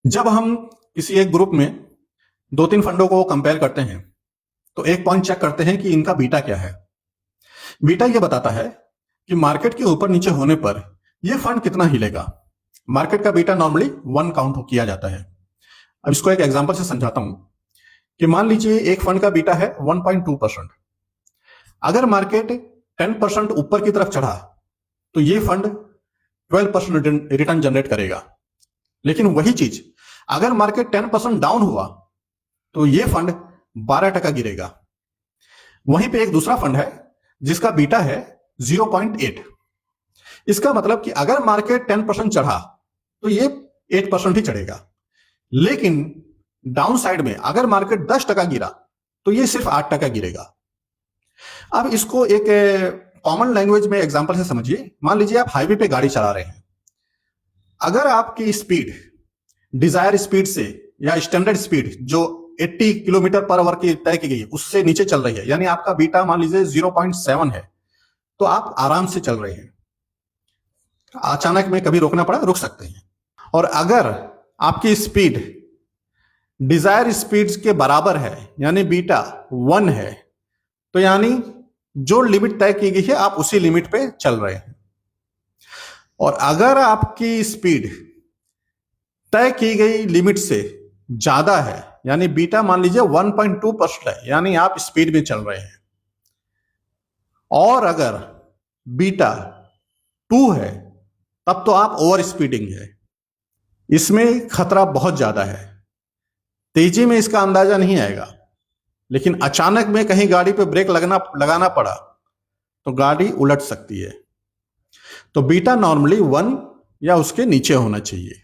जब हम किसी एक ग्रुप में दो तीन फंडों को कंपेयर करते हैं तो एक पॉइंट चेक करते हैं कि इनका बीटा क्या है। बीटा यह बताता है कि मार्केट के ऊपर नीचे होने पर यह फंड कितना हिलेगा। मार्केट का बीटा नॉर्मली 1 काउंट किया जाता है। अब इसको एक एग्जांपल से समझाता हूं कि मान लीजिए एक फंड का बीटा है 1.2%। अगर मार्केट 10% ऊपर की तरफ चढ़ा तो यह फंड 12% रिटर्न जनरेट करेगा। लेकिन वही चीज अगर मार्केट 10% डाउन हुआ तो यह फंड 12% गिरेगा। वहीं पे एक दूसरा फंड है जिसका बीटा है 0.8। इसका मतलब कि अगर मार्केट 10% चढ़ा तो ये 8% ही चढ़ेगा, लेकिन डाउन साइड में अगर मार्केट 10% गिरा तो ये सिर्फ 8% गिरेगा। अब इसको एक कॉमन लैंग्वेज में एग्जांपल से समझिए। मान लीजिए आप हाईवे पे गाड़ी चला रहे हैं। अगर आपकी स्पीड डिजायर स्पीड से या स्टैंडर्ड स्पीड जो 80 किलोमीटर पर आवर की तय की गई है उससे नीचे चल रही है, यानी आपका बीटा मान लीजिए 0.7 है, तो आप आराम से चल रहे हैं। अचानक में कभी रोकना पड़ा रुक सकते हैं। और अगर आपकी स्पीड डिजायर स्पीड के बराबर है यानी बीटा 1 है, तो यानी जो लिमिट तय की गई है आप उसी लिमिट पे चल रहे हैं। और अगर आपकी स्पीड तय की गई लिमिट से ज्यादा है यानी बीटा मान लीजिए 1.2% है, यानी आप स्पीड में चल रहे हैं। और अगर बीटा 2 है तब तो आप ओवर स्पीडिंग है। इसमें खतरा बहुत ज्यादा है। तेजी में इसका अंदाजा नहीं आएगा, लेकिन अचानक में कहीं गाड़ी पे ब्रेक लगाना पड़ा तो गाड़ी उलट सकती है। तो बीटा नॉर्मली 1 या उसके नीचे होना चाहिए।